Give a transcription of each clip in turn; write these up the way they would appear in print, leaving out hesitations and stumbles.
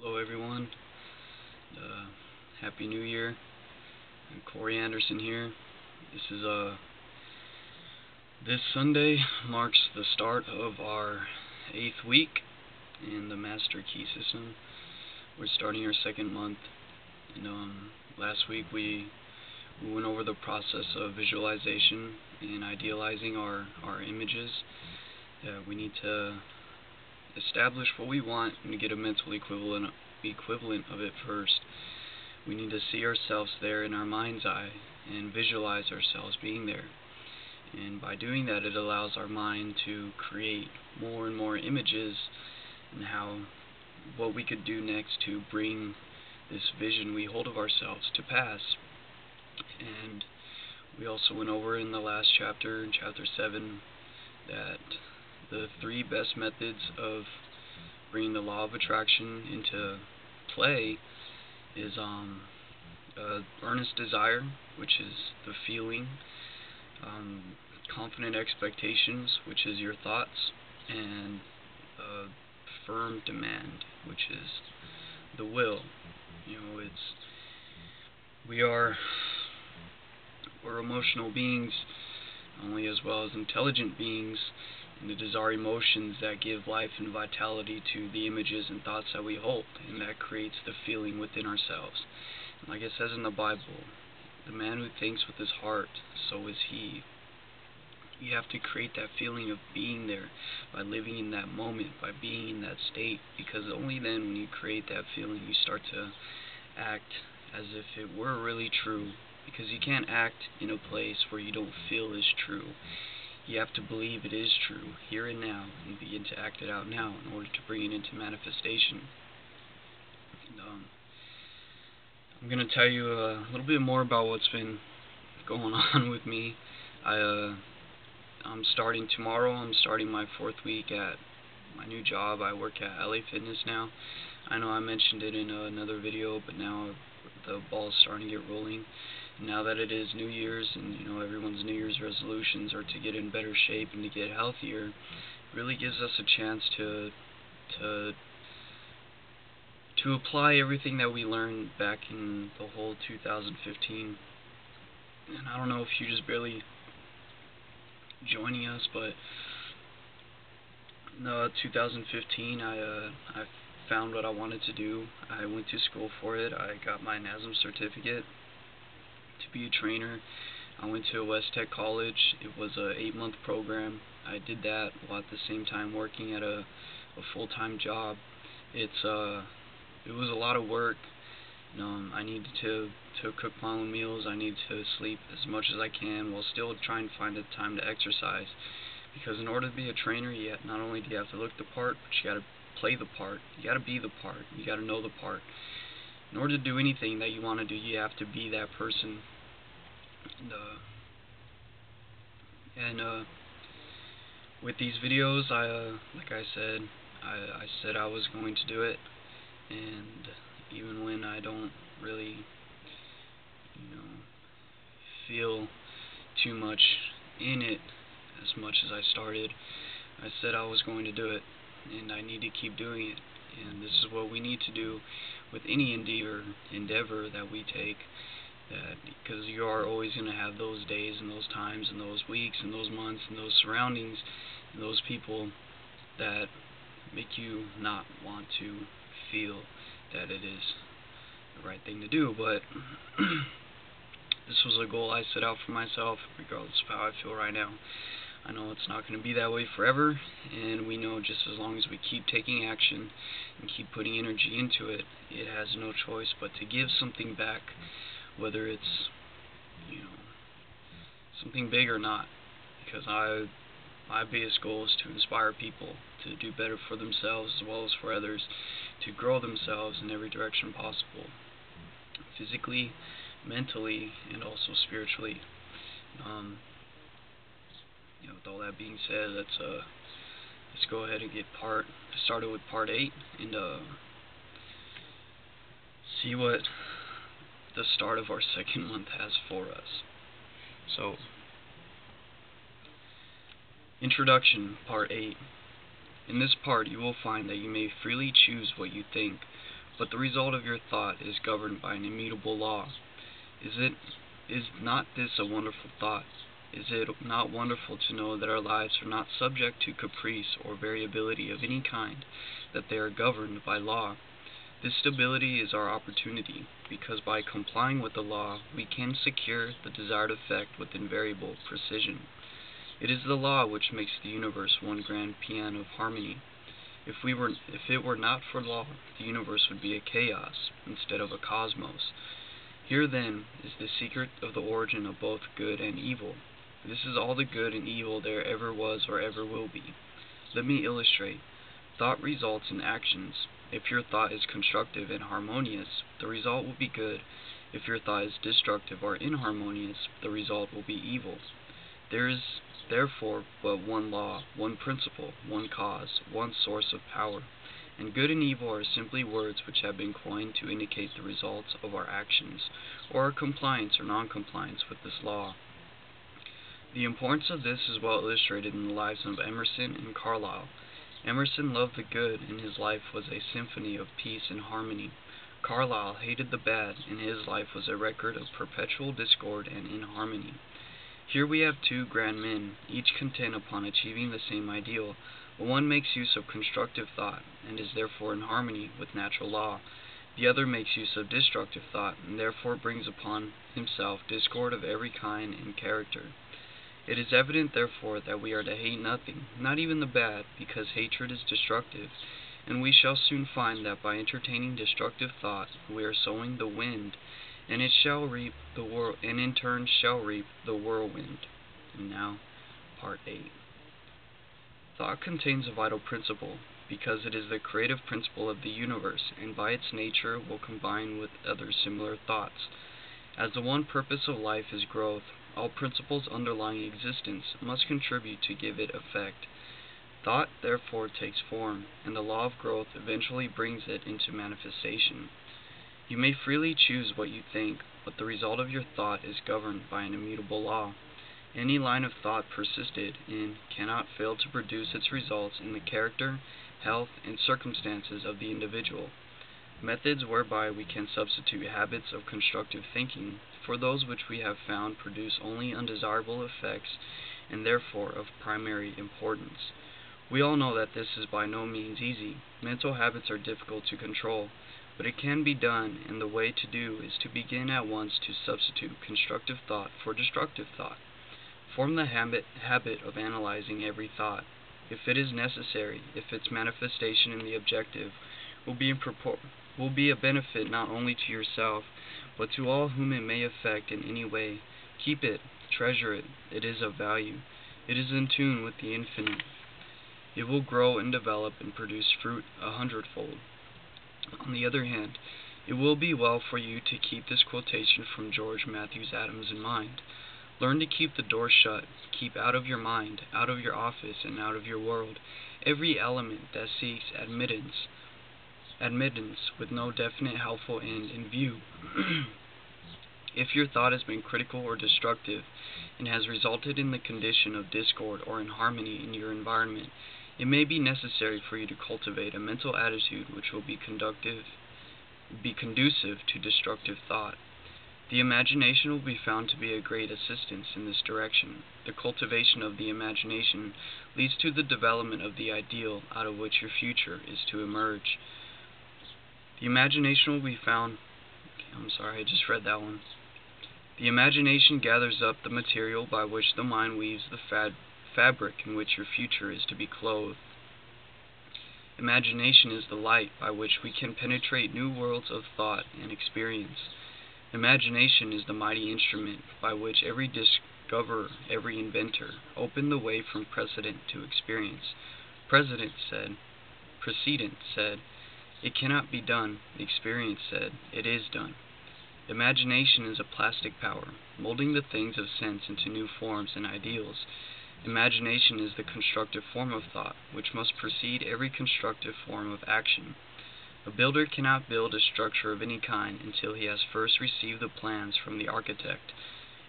Hello everyone, Happy New Year. Corey Anderson here. This Sunday marks the start of our 8th week in the Master Key system. We're starting our 2nd month, and last week we went over the process of visualization and idealizing our images. We need to establish what we want and get a mental equivalent of it first. We need to see ourselves there in our mind's eye and visualize ourselves being there. And by doing that, it allows our mind to create more and more images and what we could do next to bring this vision we hold of ourselves to pass. And we also went over in the last chapter, in chapter 7, that the 3 best methods of bringing the law of attraction into play is earnest desire, which is the feeling, confident expectations, which is your thoughts, and firm demand, which is the will. We're emotional beings, only as well as intelligent beings, and it is our emotions that give life and vitality to the images and thoughts that we hold, and that creates the feeling within ourselves. And like it says in the Bible, the man who thinks with his heart, so is he. You have to create that feeling of being there by living in that moment, by being in that state, because only then, when you create that feeling, you start to act as if it were really true, because you can't act in a place where you don't feel is true. You have to believe it is true, here and now, and begin to act it out now in order to bring it into manifestation. And, I'm going to tell you a little bit more about what's been going on with me. I'm starting tomorrow. I'm starting my 4th week at my new job. I work at LA Fitness now. I know I mentioned it in another video, but now the ball's starting to get rolling. Now that it is New Year's, and everyone's New Year's resolutions are to get in better shape and to get healthier, it really gives us a chance to apply everything that we learned back in the whole 2015. And I don't know if you're just barely joining us, but in 2015 I found what I wanted to do. I went to school for it. I got my NASM certificate to be a trainer. I went to West Tech College. It was a 8-month program. I did that while at the same time working at a full-time job. It was a lot of work. I needed to cook my own meals. I need to sleep as much as I can while still trying to find the time to exercise. Because in order to be a trainer, not only do you have to look the part, but you got to play the part. You got to be the part. You got to know the part. In order to do anything that you want to do, you have to be that person. And with these videos, like I said I was going to do it, and even when I don't really, feel too much in it as much as I started, I said I was going to do it, and I need to keep doing it. And this is what we need to do with any endeavor that we take, because you are always going to have those days and those times and those weeks and those months and those surroundings and those people that make you not want to feel that it is the right thing to do. But this was a goal I set out for myself, regardless of how I feel right now. I know it's not going to be that way forever, and we know just as long as we keep taking action and keep putting energy into it, it has no choice but to give something back, whether it's something big or not. Because my biggest goal is to inspire people to do better for themselves as well as for others, to grow themselves in every direction possible, physically, mentally, and also spiritually. With all that being said, let's go ahead and get started with part 8 and see what the start of our 2nd month has for us. So, Introduction, Part 8. In this part, you will find that you may freely choose what you think but the result of your thought is governed by an immutable law. Is not this a wonderful thought? Is it not wonderful to know that our lives are not subject to caprice or variability of any kind, that they are governed by law? This stability is our opportunity, because by complying with the law, we can secure the desired effect with invariable precision. It is the law which makes the universe one grand piano of harmony. If it were not for law, the universe would be a chaos instead of a cosmos. Here, then, is the secret of the origin of both good and evil. This is all the good and evil there ever was or ever will be. Let me illustrate. Thought results in actions. If your thought is constructive and harmonious, the result will be good. If your thought is destructive or inharmonious, the result will be evil. There is therefore but one law, one principle, one cause, one source of power, and good and evil are simply words which have been coined to indicate the results of our actions, or our compliance or non-compliance with this law. The importance of this is well illustrated in the lives of Emerson and Carlyle. Emerson loved the good, and his life was a symphony of peace and harmony. Carlyle hated the bad, and his life was a record of perpetual discord and inharmony. Here we have two grand men, each content upon achieving the same ideal, but one makes use of constructive thought, and is therefore in harmony with natural law. The other makes use of destructive thought, and therefore brings upon himself discord of every kind and character. It is evident, therefore, that we are to hate nothing, not even the bad, because hatred is destructive, and we shall soon find that by entertaining destructive thought we are sowing the wind, and it shall reap and in turn shall reap the whirlwind. And now, Part 8. Thought contains a vital principle, because it is the creative principle of the universe, and by its nature will combine with other similar thoughts. As the one purpose of life is growth, all principles underlying existence must contribute to give it effect. Thought therefore takes form, and the law of growth eventually brings it into manifestation. You may freely choose what you think, but the result of your thought is governed by an immutable law. Any line of thought persisted in cannot fail to produce its results in the character, health, and circumstances of the individual. Methods whereby we can substitute habits of constructive thinking for those which we have found produce only undesirable effects, and therefore of primary importance. We all know that this is by no means easy. Mental habits are difficult to control, but it can be done, and the way to do is to begin at once to substitute constructive thought for destructive thought. Form the habit of analyzing every thought. If it is necessary, if its manifestation in the objective will be a benefit not only to yourself, but to all whom it may affect in any way, keep it, treasure it. It is of value. It is in tune with the infinite. It will grow and develop and produce fruit 100-fold. On the other hand, it will be well for you to keep this quotation from George Matthews Adams in mind. Learn to keep the door shut. Keep out of your mind, out of your office, and out of your world every element that seeks admittance with no definite helpful end in view. If your thought has been critical or destructive and has resulted in the condition of discord or inharmony in your environment, it may be necessary for you to cultivate a mental attitude which will be conducive to destructive thought. The imagination will be found to be a great assistance in this direction. The cultivation of the imagination leads to the development of the ideal out of which your future is to emerge. The imagination will be found... I just read that one. The imagination gathers up the material by which the mind weaves the fabric in which your future is to be clothed. Imagination is the light by which we can penetrate new worlds of thought and experience. Imagination is the mighty instrument by which every discoverer, every inventor, opened the way from precedent to experience. Precedent said, it cannot be done. Experience said, it is done. Imagination is a plastic power, molding the things of sense into new forms and ideals. Imagination is the constructive form of thought, which must precede every constructive form of action. A builder cannot build a structure of any kind until he has first received the plans from the architect,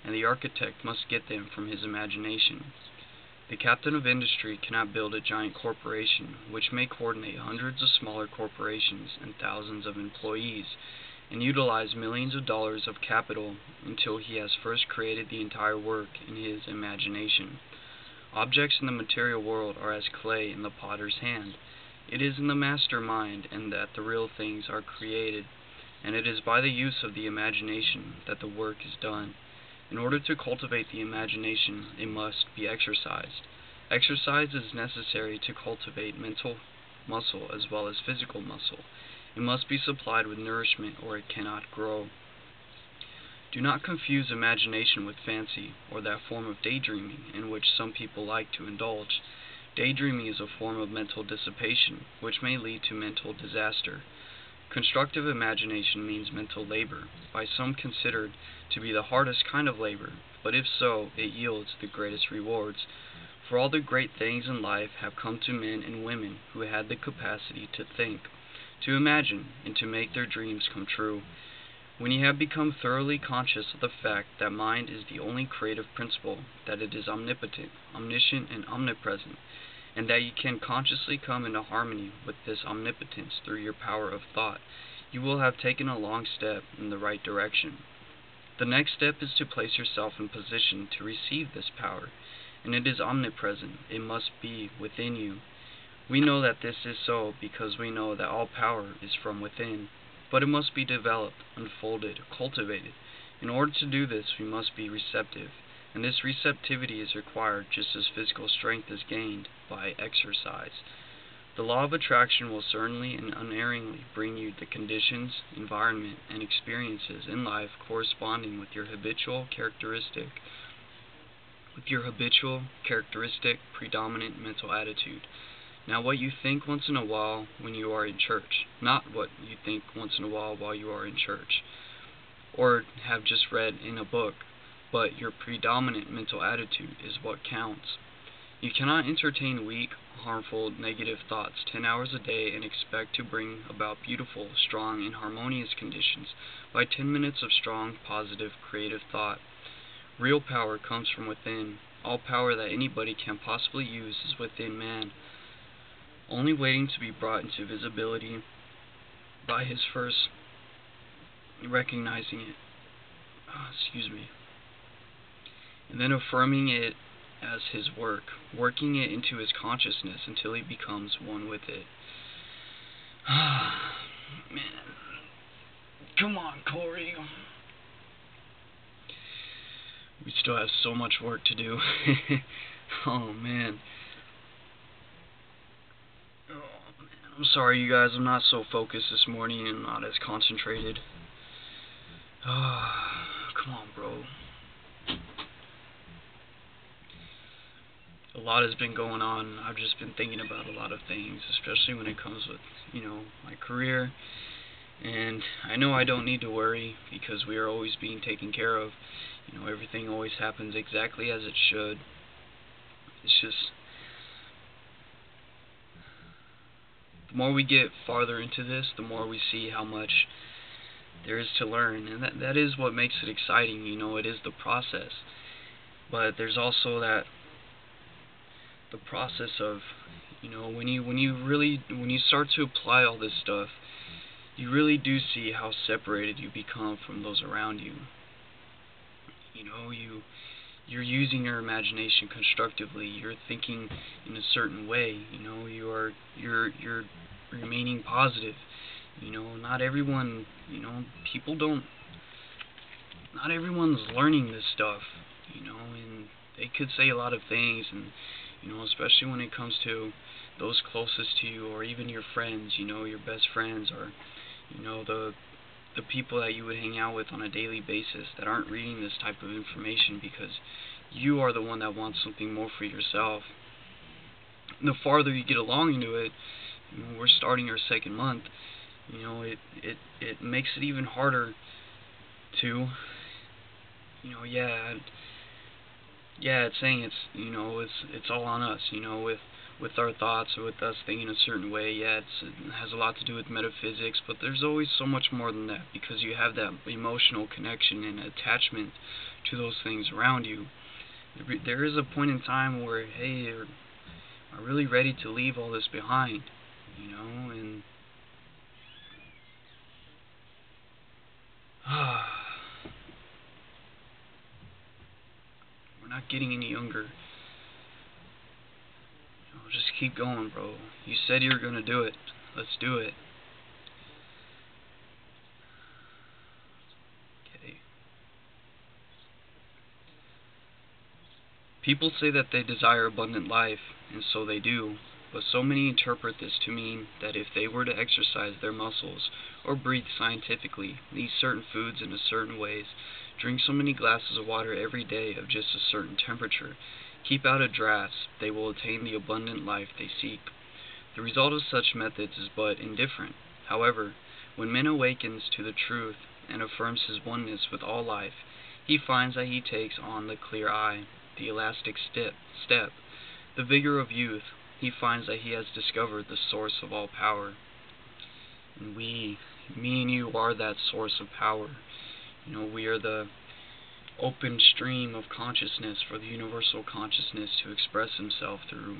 and the architect must get them from his imagination. The captain of industry cannot build a giant corporation which may coordinate hundreds of smaller corporations and thousands of employees and utilize millions of dollars of capital until he has first created the entire work in his imagination. Objects in the material world are as clay in the potter's hand. It is in the master mind and that the real things are created, and it is by the use of the imagination that the work is done. In order to cultivate the imagination, it must be exercised. Exercise is necessary to cultivate mental muscle as well as physical muscle. It must be supplied with nourishment or it cannot grow. Do not confuse imagination with fancy, or that form of daydreaming in which some people like to indulge. Daydreaming is a form of mental dissipation, which may lead to mental disaster. Constructive imagination means mental labor, by some considered to be the hardest kind of labor, but if so, it yields the greatest rewards. For all the great things in life have come to men and women who had the capacity to think, to imagine, and to make their dreams come true. When you have become thoroughly conscious of the fact that mind is the only creative principle, that it is omnipotent, omniscient, and omnipresent, and that you can consciously come into harmony with this omnipotence through your power of thought, you will have taken a long step in the right direction. The next step is to place yourself in position to receive this power, and it is omnipresent. It must be within you. We know that this is so because we know that all power is from within, but it must be developed, unfolded, cultivated. In order to do this, we must be receptive, and this receptivity is required just as physical strength is gained by exercise. The law of attraction will certainly and unerringly bring you the conditions, environment, and experiences in life corresponding with your habitual characteristic, predominant mental attitude. Now, what you think once in a while when you are in church, not what you think once in a while you are in church, or have just read in a book, but your predominant mental attitude is what counts. You cannot entertain weak, harmful, negative thoughts 10 hours a day and expect to bring about beautiful, strong, and harmonious conditions by 10 minutes of strong, positive, creative thought. Real power comes from within. All power that anybody can possibly use is within man, only waiting to be brought into visibility by his first recognizing it, and then affirming it as his work, working it into his consciousness until he becomes one with it. Man, come on, Corey. We still have so much work to do. Oh, man. I'm sorry, you guys. I'm not so focused this morning and not as concentrated. Come on, bro. A lot has been going on. I've just been thinking about a lot of things, especially when it comes with, my career. And I know I don't need to worry because we are always being taken care of. Everything always happens exactly as it should. It's just, the more we get farther into this, the more we see how much there is to learn, and that is what makes it exciting. It is the process, but there's also the process of, when you start to apply all this stuff, you really do see how separated you become from those around you. You're using your imagination constructively. You're thinking in a certain way. You're remaining positive. Not everyone. Not everyone's learning this stuff. And they could say a lot of things, and especially when it comes to those closest to you, or even your friends. Your best friends, or the people that you would hang out with on a daily basis that aren't reading this type of information because you are the one that wants something more for yourself. And the farther you get along into it, we're starting our second month, it makes it even harder to, it's saying it's all on us, with our thoughts, or with us thinking a certain way. It has a lot to do with metaphysics, but there's always so much more than that, because you have that emotional connection and attachment to those things around you. There is a point in time where, hey, you're really ready to leave all this behind, and we're not getting any younger. Just keep going, bro. You said you were gonna do it. Let's do it. Okay. People say that they desire abundant life, and so they do, but so many interpret this to mean that if they were to exercise their muscles, or breathe scientifically, eat certain foods in a certain ways, drink so many glasses of water every day of just a certain temperature, keep out of drafts, they will attain the abundant life they seek. The result of such methods is but indifferent. However, when man awakens to the truth and affirms his oneness with all life, he finds that he takes on the clear eye, the elastic step, the vigor of youth. He finds that he has discovered the source of all power. And me and you are that source of power. We are the open stream of consciousness for the universal consciousness to express himself through.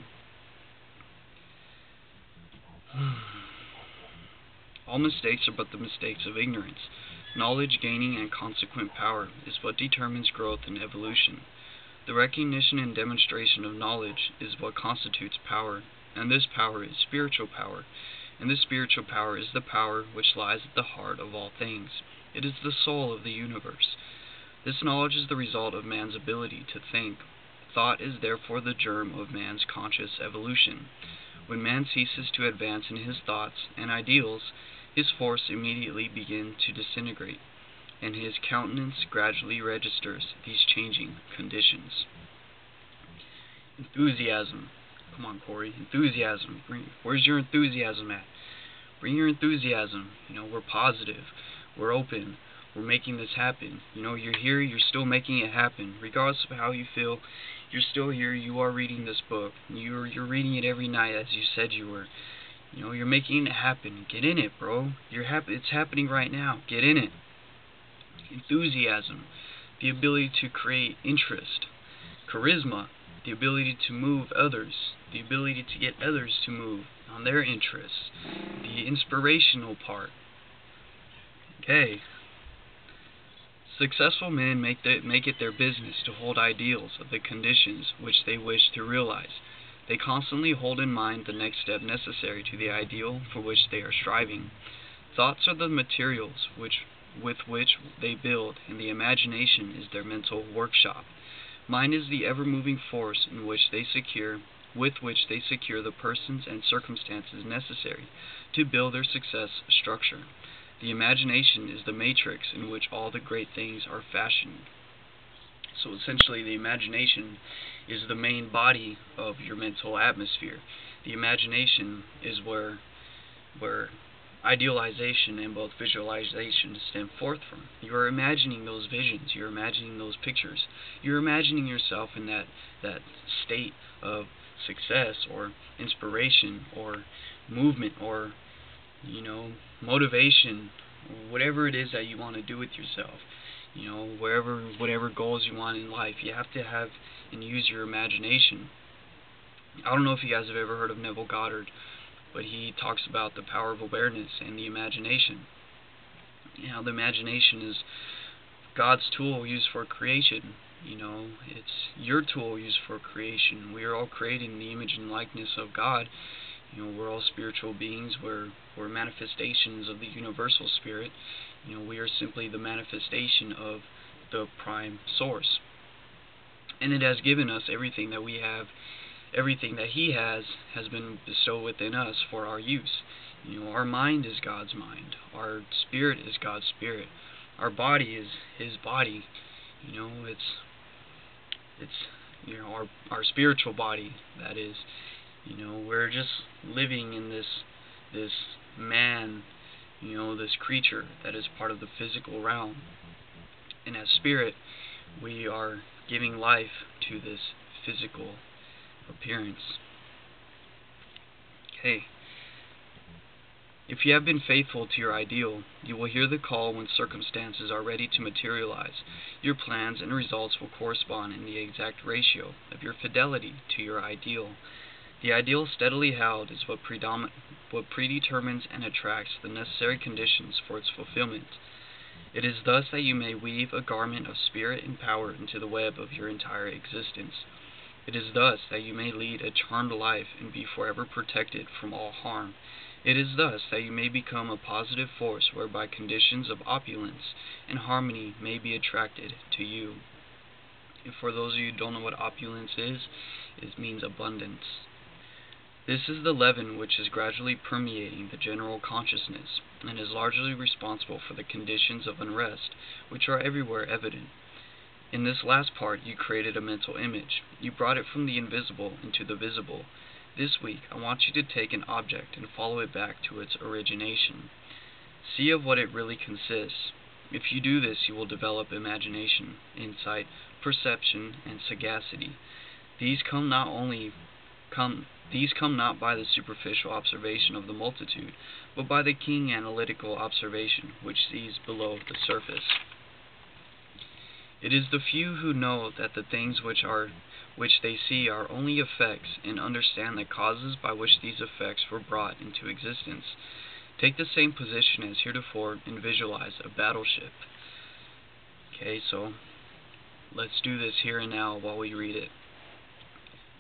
All mistakes are but the mistakes of ignorance. Knowledge gaining and consequent power is what determines growth and evolution. The recognition and demonstration of knowledge is what constitutes power, and this power is spiritual power, and this spiritual power is the power which lies at the heart of all things. It is the soul of the universe. This knowledge is the result of man's ability to think. Thought is therefore the germ of man's conscious evolution. When man ceases to advance in his thoughts and ideals, his force immediately begins to disintegrate, and his countenance gradually registers these changing conditions. Enthusiasm. Come on, Corey. Enthusiasm. Where's your enthusiasm at? Bring your enthusiasm. We're positive. We're open. We're making this happen. You're here. You're still making it happen. Regardless of how you feel, you're still here. You are reading this book. You're reading it every night as you said you were. You're making it happen. Get in it, bro. It's happening right now. Get in it. Enthusiasm, the ability to create interest. Charisma, the ability to move others, the ability to get others to move on their interests. The inspirational part. Okay. Successful men make it their business to hold ideals of the conditions which they wish to realize. They constantly hold in mind the next step necessary to the ideal for which they are striving. Thoughts are the materials with which they build, and the imagination is their mental workshop. Mind is the ever-moving force with which they secure the persons and circumstances necessary to build their success structure. The imagination is the matrix in which all the great things are fashioned. So essentially, the imagination is the main body of your mental atmosphere. The imagination is where idealization and both visualization stem forth from. You are imagining those visions. You're imagining those pictures. You're imagining yourself in that state of success or inspiration or movement or motivation, whatever it is that you want to do with yourself. Whatever goals you want in life, you have to have and use your imagination. I don't know if you guys have ever heard of Neville Goddard, but he talks about the power of awareness and the imagination. The imagination is God's tool used for creation. It's your tool used for creation. We are all created in the image and likeness of God. We're all spiritual beings. We're manifestations of the universal spirit. We are simply the manifestation of the prime source. And it has given us everything that we have. Everything that He has been bestowed within us for our use. Our mind is God's mind. Our spirit is God's spirit. Our body is His body. It's our spiritual body, that is. We're just living in this man, this creature that is part of the physical realm. And as spirit, we are giving life to this physical appearance. Okay. If you have been faithful to your ideal, you will hear the call when circumstances are ready to materialize. Your plans and results will correspond in the exact ratio of your fidelity to your ideal. The ideal steadily held is what predetermines and attracts the necessary conditions for its fulfillment. It is thus that you may weave a garment of spirit and power into the web of your entire existence. It is thus that you may lead a charmed life and be forever protected from all harm. It is thus that you may become a positive force whereby conditions of opulence and harmony may be attracted to you. And for those of you who don't know what opulence is, it means abundance. This is the leaven which is gradually permeating the general consciousness, and is largely responsible for the conditions of unrest, which are everywhere evident. In this last part, you created a mental image. You brought it from the invisible into the visible. This week, I want you to take an object and follow it back to its origination. See of what it really consists. If you do this, you will develop imagination, insight, perception, and sagacity. These come not by the superficial observation of the multitude, but by the keen analytical observation which sees below the surface. It is the few who know that the things which they see are only effects, and understand the causes by which these effects were brought into existence. Take the same position as heretofore and visualize a battleship. Okay, so let's do this here and now while we read it.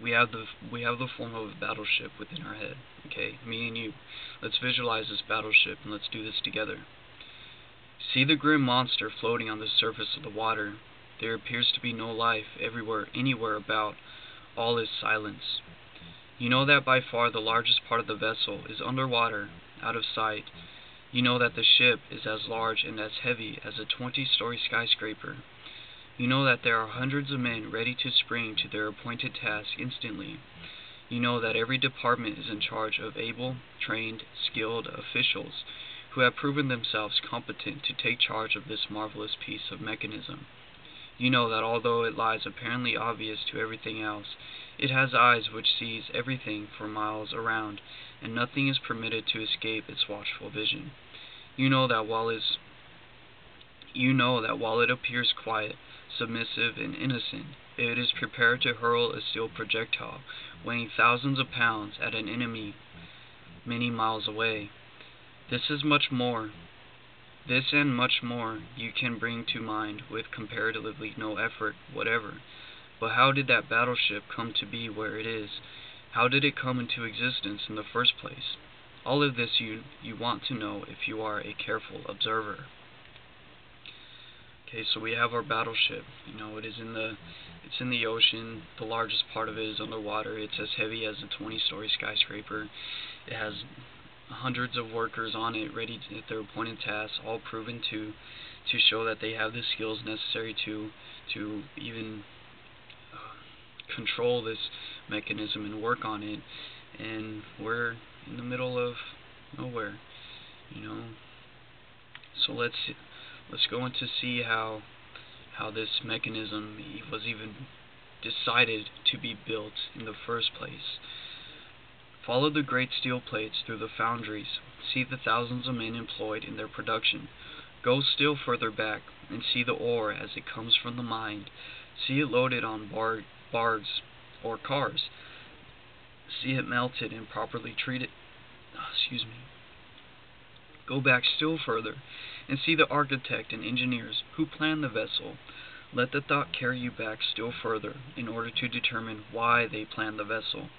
We have the form of a battleship within our head. Okay, me and you. Let's visualize this battleship and let's do this together. See the grim monster floating on the surface of the water. There appears to be no life anywhere about. All is silence. You know that by far the largest part of the vessel is underwater, out of sight. You know that the ship is as large and as heavy as a 20-story skyscraper. You know that there are hundreds of men ready to spring to their appointed task instantly. You know that every department is in charge of able, trained, skilled officials who have proven themselves competent to take charge of this marvelous piece of mechanism. You know that although it lies apparently obvious to everything else, it has eyes which sees everything for miles around, and nothing is permitted to escape its watchful vision. You know that while it appears quiet, submissive, and innocent, it is prepared to hurl a steel projectile weighing thousands of pounds at an enemy many miles away. This and much more you can bring to mind with comparatively no effort whatever. But how did that battleship come to be where it is? How did it come into existence in the first place? All of this you want to know if you are a careful observer. Okay, so we have our battleship. You know, it's in the ocean. The largest part of it is underwater. It's as heavy as a 20-story skyscraper. It has hundreds of workers on it, ready at their appointed tasks, all proven to show that they have the skills necessary to even control this mechanism and work on it. And we're in the middle of nowhere, you know. So let's go in to see how this mechanism was even decided to be built in the first place. Follow the great steel plates through the foundries. See the thousands of men employed in their production. Go still further back and see the ore as it comes from the mine. See it loaded on barges or cars. See it melted and properly treated. Go back still further and see the architect and engineers who planned the vessel. Let the thought carry you back still further in order to determine why they planned the vessel.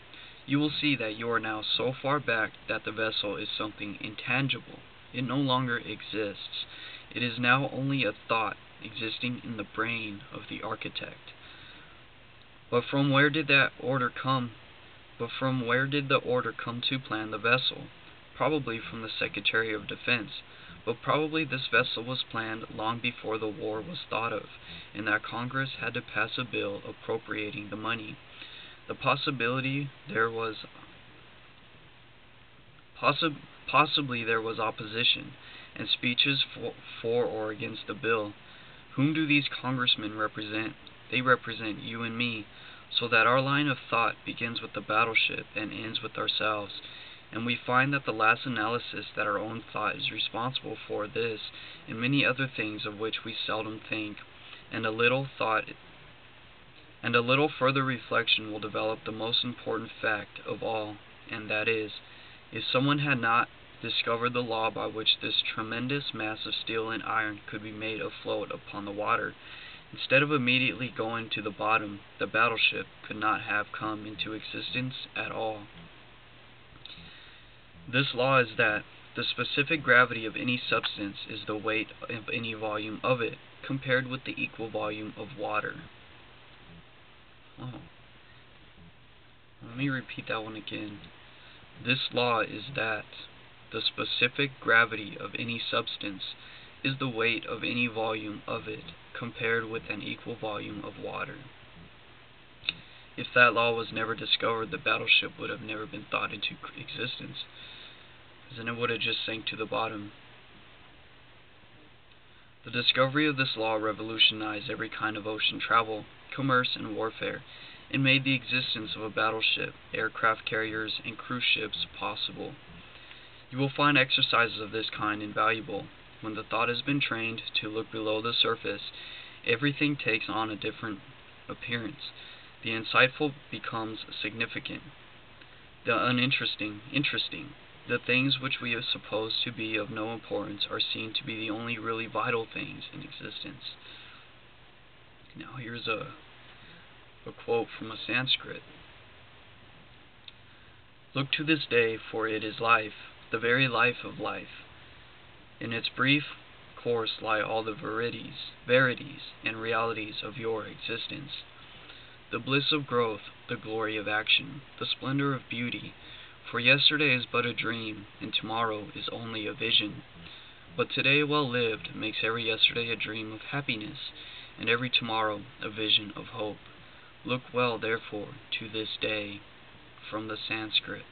You will see that you are now so far back that the vessel is something intangible. It no longer exists. It is now only a thought existing in the brain of the architect. But from where did the order come to plan the vessel? Probably from the Secretary of Defense. But probably this vessel was planned long before the war was thought of, and that Congress had to pass a bill appropriating the money. Possibly there was opposition, and speeches for or against the bill. Whom do these congressmen represent? They represent you and me, so that our line of thought begins with the battleship and ends with ourselves. and we find that the last analysis that our own thought is responsible for this and many other things of which we seldom think, and a little further reflection will develop the most important fact of all, and that is, if someone had not discovered the law by which this tremendous mass of steel and iron could be made afloat upon the water, instead of immediately going to the bottom, the battleship could not have come into existence at all. This law is that the specific gravity of any substance is the weight of any volume of it, compared with the equal volume of water. Oh. Let me repeat that one again. This law is that the specific gravity of any substance is the weight of any volume of it, compared with an equal volume of water. If that law was never discovered, the battleship would have never been thought into existence, then it would have just sank to the bottom. The discovery of this law revolutionized every kind of ocean travel, commerce, and warfare, and made the existence of a battleship, aircraft carriers, and cruise ships possible. You will find exercises of this kind invaluable. When the thought has been trained to look below the surface, everything takes on a different appearance. The insightful becomes significant, the uninteresting interesting. The things which we have supposed to be of no importance are seen to be the only really vital things in existence. Now here's a quote from a Sanskrit. Look to this day, for it is life, the very life of life. In its brief course lie all the verities, and realities of your existence. The bliss of growth, the glory of action, the splendor of beauty. For yesterday is but a dream, and tomorrow is only a vision. But today well lived makes every yesterday a dream of happiness, and every tomorrow a vision of hope. Look well, therefore, to this day. From the Sanskrit.